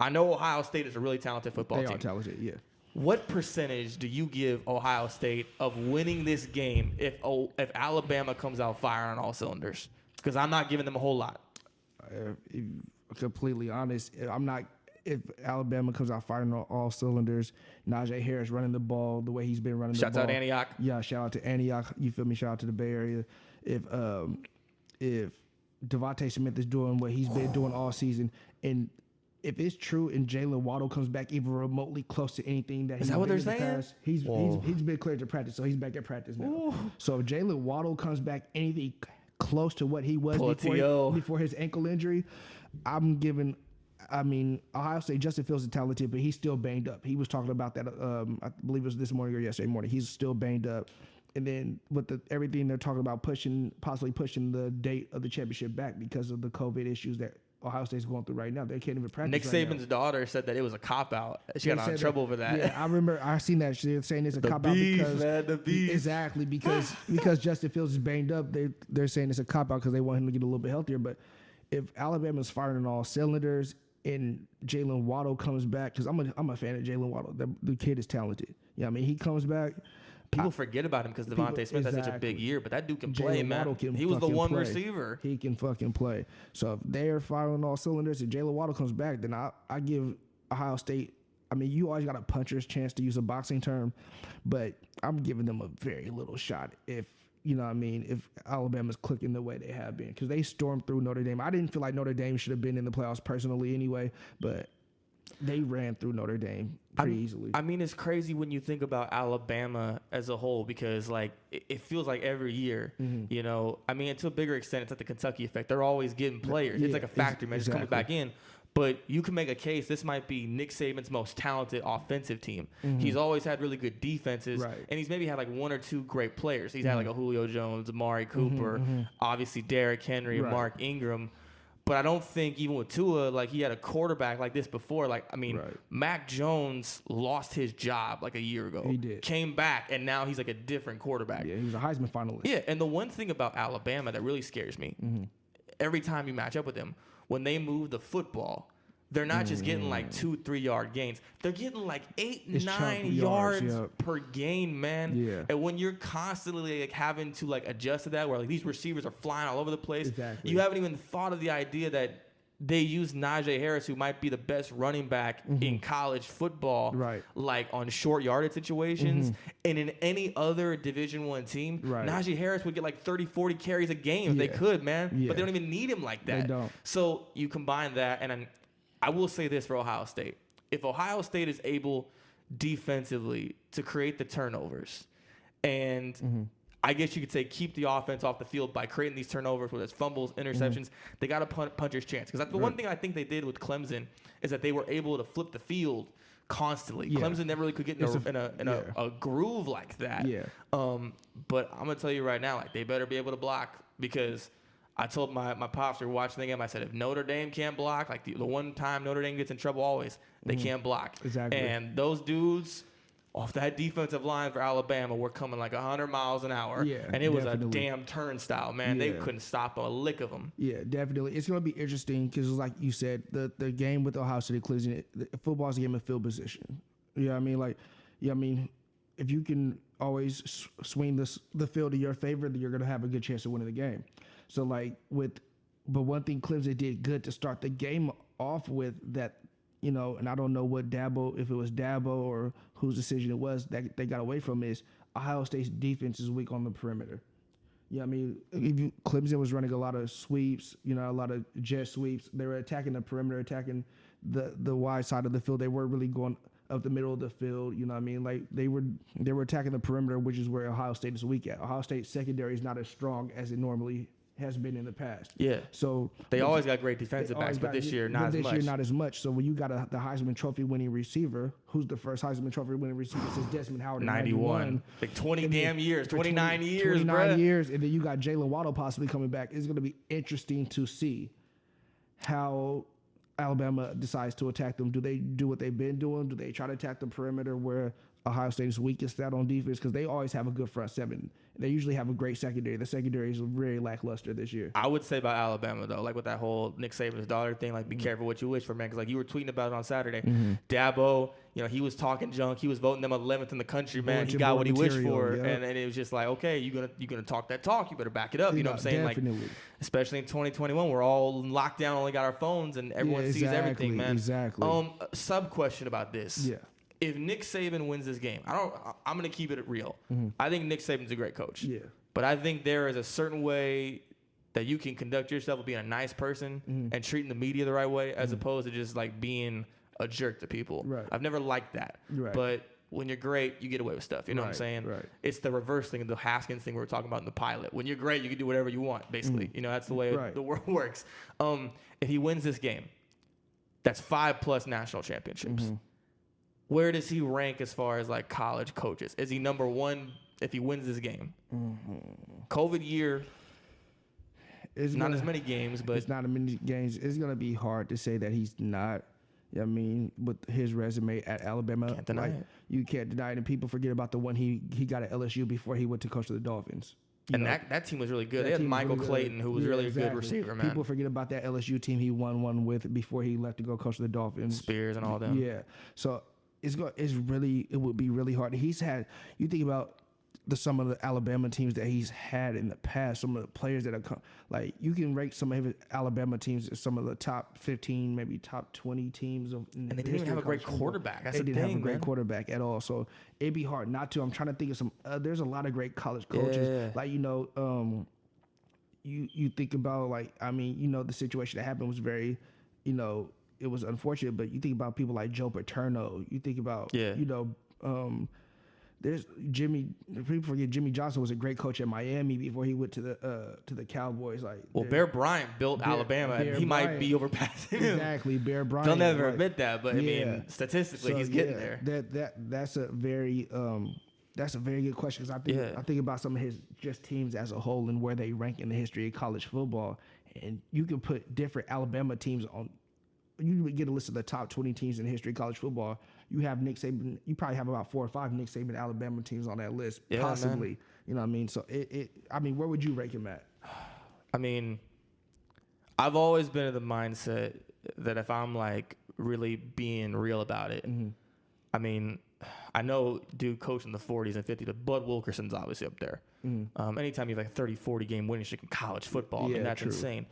I know Ohio State is a really talented football They team. are talented, yeah. What percentage do you give Ohio State of winning this game if Alabama comes out firing on all cylinders? Because I'm not giving them a whole lot. If completely honest, I'm not. If Alabama comes out firing on all cylinders, Najee Harris running the ball the way he's been running the ball. Shouts out Antioch. Yeah, shout out to Antioch. You feel me? Shout out to the Bay Area. If Devontae Smith is doing what he's been doing all season, and if it's true and Jalen Waddle comes back even remotely close to anything that he's what been they're in the saying? past, he's been cleared to practice, so he's back at practice now. Ooh. So if Jalen Waddle comes back anything close to what he was Pull before his ankle injury, I'm giving. I mean, Ohio State, Justin Fields is talented, but he's still banged up. He was talking about that, I believe it was this morning or yesterday morning. He's still banged up. And then with everything they're talking about possibly pushing the date of the championship back because of the COVID issues that Ohio State's going through right now. They can't even practice. Nick right Saban's now. daughter said that it was a cop-out. She got in trouble over that. Yeah, I remember. I seen that. They're saying it's a cop out because the beef. exactly because Justin Fields is banged up. They're saying it's a cop out because they want him to get a little bit healthier. But if Alabama's firing on all cylinders and Jalen Waddle comes back, because I'm a fan of Jalen Waddle. The kid is talented. Yeah, I mean he comes back. People forget about him because Devontae Smith had such a big year, but that dude can play, Jalen man. Waddle can He was the fucking one play. receiver. He can fucking play. So if they're firing on all cylinders and Jalen Waddle comes back, then I give Ohio State. I mean, you always got a puncher's chance to use a boxing term, but I'm giving them a very little shot if, you know what I mean, if Alabama's clicking the way they have been. Because they stormed through Notre Dame. I didn't feel like Notre Dame should have been in the playoffs personally anyway, but they ran through Notre Dame pretty easily. I mean, it's crazy when you think about Alabama as a whole because, like, it feels like every year, you know, I mean, to a bigger extent, it's like the Kentucky effect. They're always getting players. It's like a factory, man, just coming back in. But you can make a case this might be Nick Saban's most talented offensive team. He's always had really good defenses, and he's maybe had like one or two great players. He's had like a Julio Jones, Amari Cooper, obviously Derrick Henry, and Mark Ingram. But I don't think even with Tua, like he had a quarterback like this before. Like, I mean, Mac Jones lost his job like a year ago. He did. Came back, and now he's like a different quarterback. Yeah, he was a Heisman finalist. Yeah, and the one thing about Alabama that really scares me, every time you match up with them, when they move the football, they're not just getting like 2-3 yard gains. They're getting like 8-9 yards per game, man. Yeah. And when you're constantly like having to like adjust to that, where like these receivers are flying all over the place, Exactly. you haven't even thought of the idea that they use Najee Harris, who might be the best running back in college football, like on short yardage situations. And in any other Division I team, Najee Harris would get like 30-40 carries a game if they could, man. But they don't even need him like that. They don't. So you combine that, and I will say this for Ohio State. If Ohio State is able defensively to create the turnovers and I guess you could say keep the offense off the field by creating these turnovers, whether it's fumbles, interceptions, they got a puncher's chance. Because the one thing I think they did with Clemson is that they were able to flip the field constantly. Clemson never really could get in a groove like that. But I'm going to tell you right now, like they better be able to block because I told my pops, we were watching the game, I said, if Notre Dame can't block, like the one time Notre Dame gets in trouble always, they can't block. Exactly. And those dudes off that defensive line for Alabama were coming like 100 miles an hour. Yeah, and it was definitely. a damn turnstile, man. They couldn't stop a lick of them. Yeah, definitely. It's going to be interesting because, like you said, the game with Ohio State Clemson, football is a game of field position. You know what I mean? Like, yeah, I mean, if you can always swing the field to your favor, then you're going to have a good chance of winning the game. So, like, but one thing Clemson did good to start the game off with that, you know, and I don't know what if it was Dabo or whose decision it was that they got away from is Ohio State's defense is weak on the perimeter. Yeah, I mean, Clemson was running a lot of sweeps, you know, a lot of jet sweeps. They were attacking the perimeter, attacking the wide side of the field. They weren't really going up the middle of the field, you know what I mean? Like they were attacking the perimeter, which is where Ohio State is weak at. Ohio State's secondary is not as strong as it normally has been in the past. Yeah. So they always got great defensive backs, but this year not as much. This year not as much. So when you got the Heisman Trophy winning receiver, who's the first Heisman Trophy winning receiver since Desmond Howard in 91. Like 20 damn years, 29 years, 29 years, and then you got Jalen Waddle possibly coming back. It's going to be interesting to see how Alabama decides to attack them. Do they do what they've been doing? Do they try to attack the perimeter where Ohio State is weakest at on defense? Because they always have a good front seven. They usually have a great secondary. The secondary is very lackluster this year. I would say about Alabama, though, like with that whole Nick Saban's daughter thing, like be careful what you wish for, man. Because like you were tweeting about it on Saturday. Dabo, he was talking junk. He was voting them 11th in the country, man. He got what he wished for. Yep. And it was just like, okay, you're gonna talk that talk. You better back it up. You know what I'm saying? Definitely. Like, especially in 2021, we're all locked down, only got our phones, and everyone sees everything, man. Exactly. Sub question about this. Yeah. If Nick Saban wins this game, I'm gonna keep it real. I think Nick Saban's a great coach. Yeah. But I think there is a certain way that you can conduct yourself of being a nice person and treating the media the right way, as opposed to just like being a jerk to people. Right. I've never liked that. Right. But when you're great, you get away with stuff. You know what I'm saying? Right. It's the reverse thing, the Haskins thing we were talking about in the pilot. When you're great, you can do whatever you want, basically. That's the way the world works. If he wins this game, that's 5+ national championships. Where does he rank as far as like college coaches? Is he number one if he wins this game? COVID year, It's not as many games, but it's not as many games. It's gonna be hard to say that he's not. With his resume at Alabama, Can't deny it. You can't deny it. And people forget about the one he got at LSU before he went to coach the Dolphins. and that team was really good. They had Michael Clayton, who was really a good receiver, man. People forget about that LSU team he won one with before he left to go coach the Dolphins. Spears and all them. Yeah. So it would be really hard. You think about some of the Alabama teams that he's had in the past, some of the players that have come, like you can rank some of his Alabama teams as some of the top 15, maybe top 20 teams And they didn't even have a great quarterback. That's the thing, They didn't have a great man. quarterback at all. So it'd be hard not to. I'm trying to think of some. There's a lot of great college coaches. Yeah. Like you think about the situation that happened was very, it was unfortunate. But you think about people like Joe Paterno. You think about there's people forget Jimmy Johnson was a great coach at Miami before he went to the Cowboys. Bear Bryant built Alabama, and he might be overpassing him. Exactly, Bear Bryant. They'll never admit that, but I mean, statistically, he's getting there. That's a very good question, because I think about some of his just teams as a whole and where they rank in the history of college football, and you can put different Alabama teams on. You would get a list of the top 20 teams in the history of college football. You have Nick Saban. You probably have about 4 or 5 Nick Saban Alabama teams on that list, possibly. Man. You know what I mean? So where would you rank him at? I mean, I've always been in the mindset that if I'm like really being real about it, I mean, I know dude coaching in the 40s and 50s, but Bud Wilkerson's obviously up there. Anytime you have like a 30, 40 game winning streak in college football, I mean, that's insane.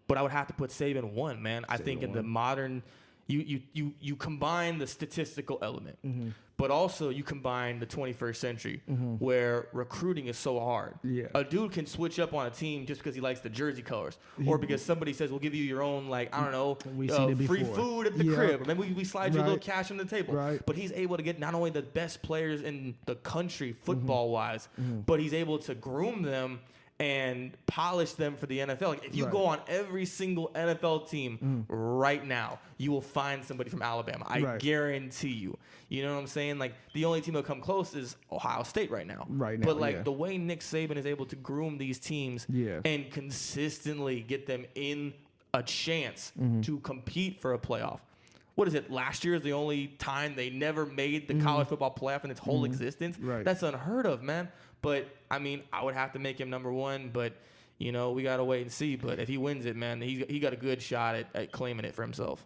But I would have to put Saban 1, man. I think in the modern, you combine the statistical element, but also you combine the 21st century where recruiting is so hard. Yeah. A dude can switch up on a team just because he likes the jersey colors, or because somebody says we'll give you your own, like, I don't know, free food at the crib, or maybe we slide you a little cash on the table. Right. But he's able to get not only the best players in the country football-wise, but he's able to groom them and polish them for the NFL. Like, if you go on every single NFL team right now, you will find somebody from Alabama. I guarantee you. You know what I'm saying? Like, the only team that'll come close is Ohio State right now. But like the way Nick Saban is able to groom these teams and consistently get them in a chance to compete for a playoff. What is it? Last year is the only time they never made the college football playoff in its whole existence. Right. That's unheard of, man. But, I mean, I would have to make him number 1, but, we got to wait and see. But if he wins it, man, he got a good shot at claiming it for himself.